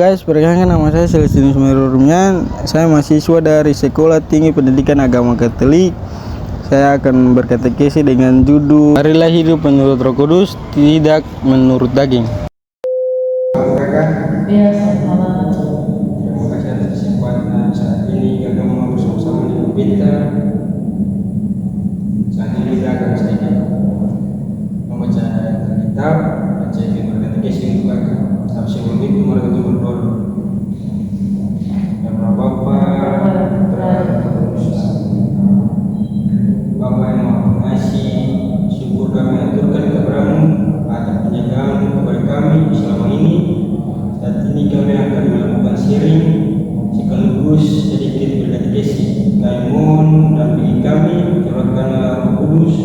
guys, perkenalkan nama saya Celestinus Merurumian. Saya mahasiswa dari Sekolah Tinggi Pendidikan Agama Katolik. Saya akan berkatekesi dengan judul Marilah hidup menurut Roh Kudus, tidak menurut daging. Ya, selamat. Terima kasih atas kesempatan saat ini kita mau bersama-sama dengan kita. Saat ini kita akan sedikit membaca kitab dan saya ingin berkatekesi untuk kakak. Tapi sebelum itu mari kita berdoa. Ya Bapa, Bapa yang Maha Pengasih, syukur kami aturkan kepada-Mu atas penjagaan kepada kami selama ini. Saat ini kami akan melakukan sharing sekaligus sedikit berkatekesi. Kami mohon dampingi kami, curahkanlah Roh Kudus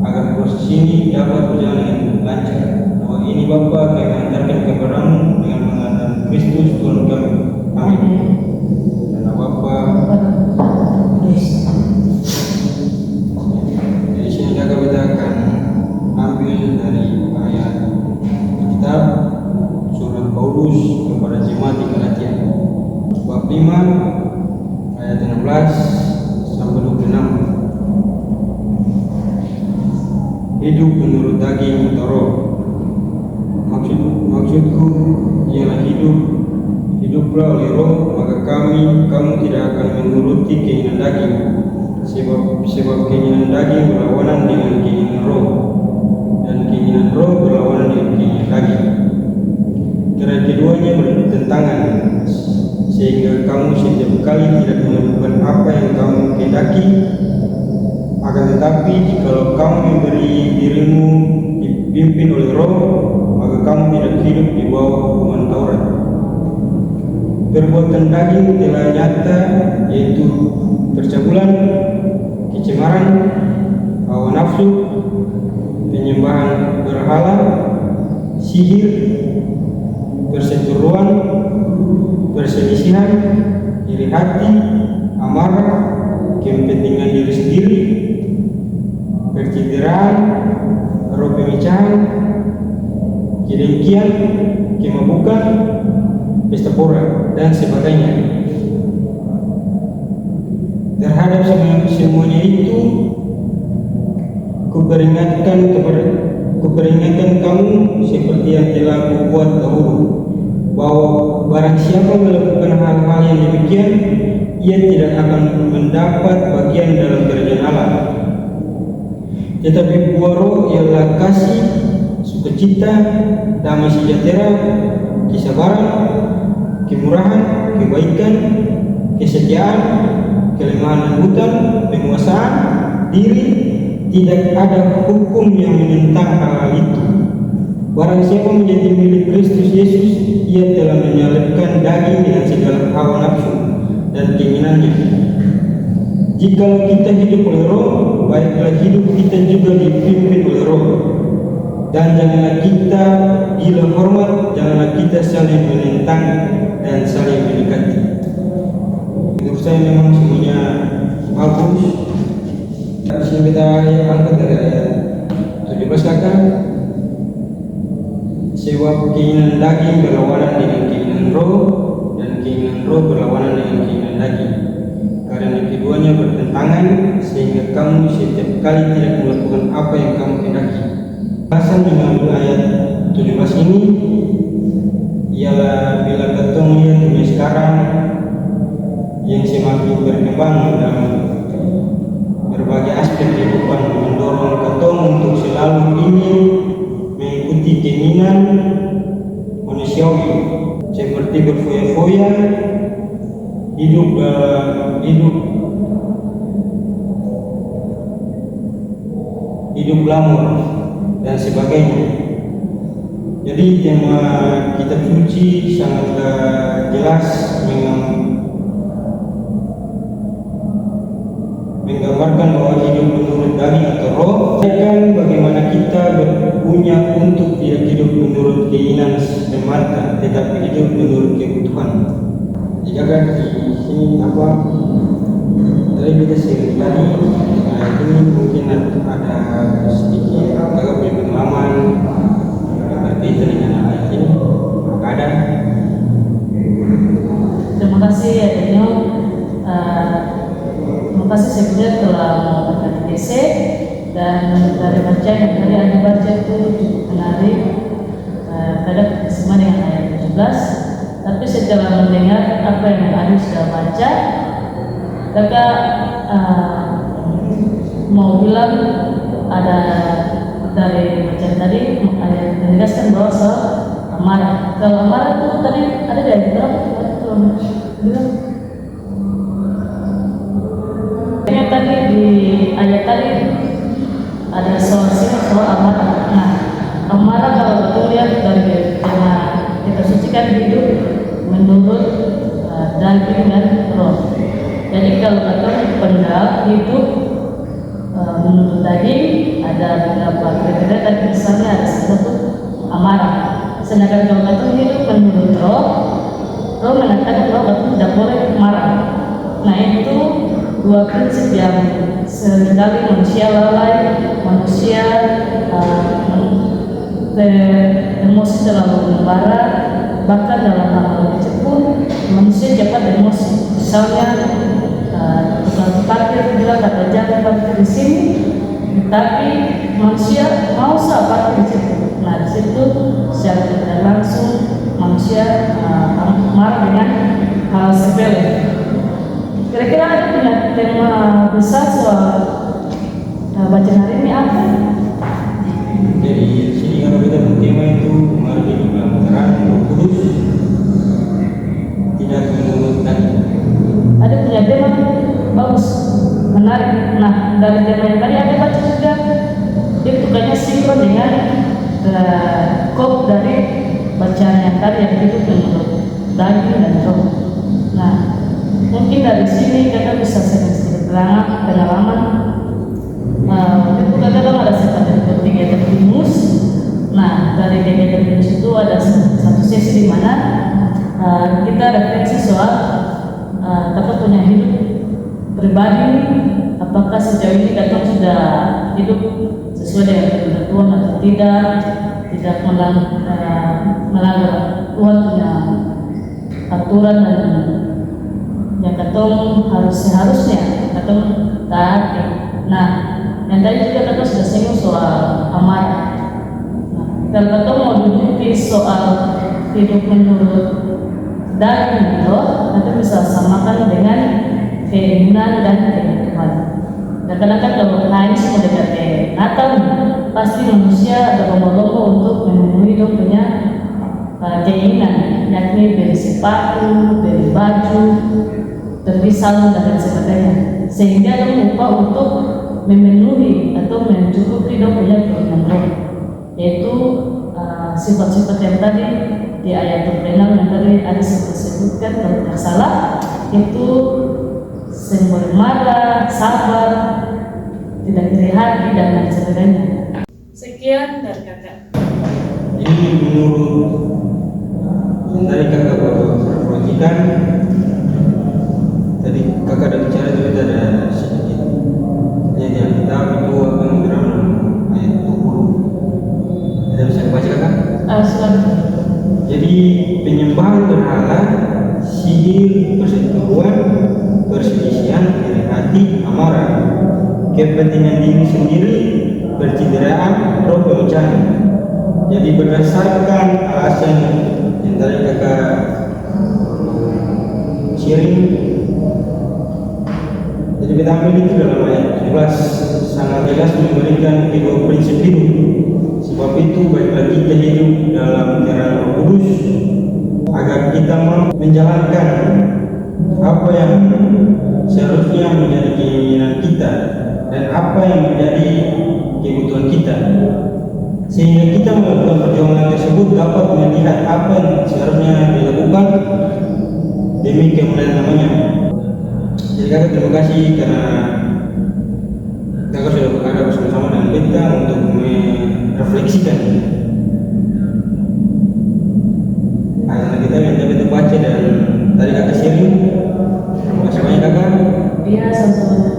agar proses ini dapat berjalan dengan lancar. Doa ini Bapa kami antarkan kepada-Mu dengan pengantaran Kristus Tuhan kami. Amin. Karena Bapa. Jadi sini kita akan ambil dari ayat kitab surat Paulus kepada jemaat di Galatia bab 5 ayat 16 sampai 26. Hidup menurut daging atau roh. Maksudku ialah hiduplah oleh roh, maka kamu tidak akan menuruti keinginan daging. Sebab keinginan daging berlawanan dengan keinginan roh, dan keinginan roh berlawanan dengan keinginan daging. Karena keduanya bertentangan, sehingga kamu setiap kali tidak melakukan apa yang kamu kehendaki. Akan tetapi jikalau kamu memberi dirimu dipimpin oleh roh, maka kamu tidak hidup di bawah hukuman Taurat. Perbuatan daging telah nyata, yaitu percabulan, kecemaran, hawa nafsu, penyembahan berhala, sihir, perseteruan, perselisihan, iri hati, amarah, kepentingan diri sendiri, percideraan, roh pemecahan, kedengkian, kemabukan, pesta pora, dan sebagainya. Terhadap semuanya itu, kuperingatkan kamu seperti yang telah kubuat dahulu, bahwa barang siapa melakukan hal-hal yang demikian, ia tidak akan mendapat bagian dalam kerajaan Allah. Tetapi buah roh ialah kasih, sukacita, damai sejahtera, kesabaran, kemurahan, kebaikan, kesetiaan, kelemah lembutan, penguasaan diri. Tidak ada hukum yang menentang hal itu. Barang siapa menjadi milik Kristus Yesus, ia telah menyalibkan daging dengan segala hawa nafsu dan keinginannya. Jikalau kita hidup oleh roh, baiklah hidup kita juga dipimpin oleh roh. Dan janganlah kita gila hormat, janganlah kita saling menentang dan saling mendekati. Menurut saya memang semuanya bagus. Di sini kita angkat dari ayat 17 kakak. Sebab keinginan daging berlawanan dengan keinginan roh, dan keinginan roh berlawanan dengan keinginan daging. Karena keduanya bertentangan, sehingga kamu setiap kali tidak melakukan apa yang kamu kehendaki. Bahasan mengambil ayat 17 ini ialah bila ketemu lihat dunia sekarang yang semakin berkembang dalam berbagai aspek kehidupan, mendorong ketemu untuk selalu ingin mengikuti keinginan manusiawi seperti berfoya-foya, hidup glamor dan sebagainya. Jadi tema kitab suci sangat jelas menggambarkan bahwa hidup menurut daging atau roh kan bagaimana kita punya untuk tidak hidup menurut keinginan semata, tetapi hidup menurut kebutuhan. Jika kan di sini dari kita sering tadi ini mungkin ada sedikit agak punya pengalaman berkaitan dengan ayat ini. Kadang terima kasih adanya. Terima kasih sebenarnya telah memberkati DC, dan dari baca yang tadi Anda baca itu cukup menarik. Kadang bersama dengan ayat 17, tapi setelah mendengar apa yang Anda sudah baca, kakak mau bilang ada dari bacaan tadi menegaskan bahwa soal amarah. Kalau amarah itu tadi ada dari berapa? Bilang tadi di ayat tadi ada soal amarah. Nah, amarah kalau betul lihat dari tema kita sucikan hidup menurut daging dan roh. Jadi kalau betul benar hidup menurut daging ada beberapa kriteria, dan misalnya ada satu amarah. Sedangkan kalau betul hidup menurut roh mengatakan bahwa betul tidak boleh marah. Nah, itu dua prinsip yang seringkali manusia lalai, manusia emosi terlalu membara, bahkan dalam hal kecil pun manusia cepat emosi. Misalnya tukang parkir bilang kata jangan parkir di sini, tapi manusia mau parkir di situ. Nah, di situ secara tidak langsung manusia marah dengan hal sepele. Kira-kira ada punya tema besar soal bacaan hari ini apa? Jadi sini kalau kita bertema itu mengalami pelanggaran Roh Kudus tidak menurut tadi. Ada punya tema bagus, menarik. Nah, dari tema yang tadi ada baca juga, itu kayaknya sinkron dengan kop dari bacaan yang tadi yang itu menurut daging dan roh. Nah, mungkin dari sini kita bisa sedikit pengalaman. Itu kadang ada seperti kegiatan primus. Nah, dari kegiatan primus itu ada satu sesi di mana kita refleksi soal kita punya hidup pribadi, apakah sejauh ini kita sudah hidup sesuai dengan kehendak Tuhan atau tidak melanggar Tuhan punya aturan dan yang ketong seharusnya ketong taati. Nah, yang tadi juga kita sudah singgung soal amarah. Nah, kalau ketong mau duduki soal hidup menurut daging loh, nanti bisa samakan dengan keinginan dan kebutuhan. Dan kadang-kadang kalau lain semua dekat Natal, pasti manusia berlomba-lomba untuk memenuhi dia punya keinginan, yakni beli sepatu, beli baju, beli salon dan sebagainya, sehingga dia lupa untuk memenuhi atau mencukupi dia punya keinginan roh, yaitu sifat-sifat yang tadi di ayat terkenal yang tadi ada sebutkan kalau tidak salah, itu simbol marah, sabar, tidak iri hati dan lain sebagainya. Sekian dari kakak. Ini menurut yang tadi kakak perhatikan, tadi kakak ada bicara tapi ada sedikit yang kita itu apa yang dalam ayat 20. Ada bisa dibaca kakak? Silakan. Jadi penyembahan berhala, sihir, perseteruan, perselisihan, iri hati, amarah, kepentingan diri sendiri, percideraan, roh pemecahan. Jadi berdasarkan alasan yang tadi kakak sharing, jadi kita ambil itu dalam ayat 17 sangat jelas memberikan kedua prinsip hidup. Sebab itu baiklah kita hidup dalam terang Roh Kudus agar kita mau menjalankan apa yang seharusnya menjadi keinginan kita dan apa yang menjadi kebutuhan kita, sehingga kita melakukan perjuangan tersebut dapat melihat apa yang seharusnya dilakukan demi kemuliaan namanya. Jadi kakak terima kasih karena kakak sudah berada bersama-sama dengan kita untuk merefleksikan ayat kita yang kita baca dan tadi kakak sharing. Terima kasih banyak kakak. Iya, sama-sama.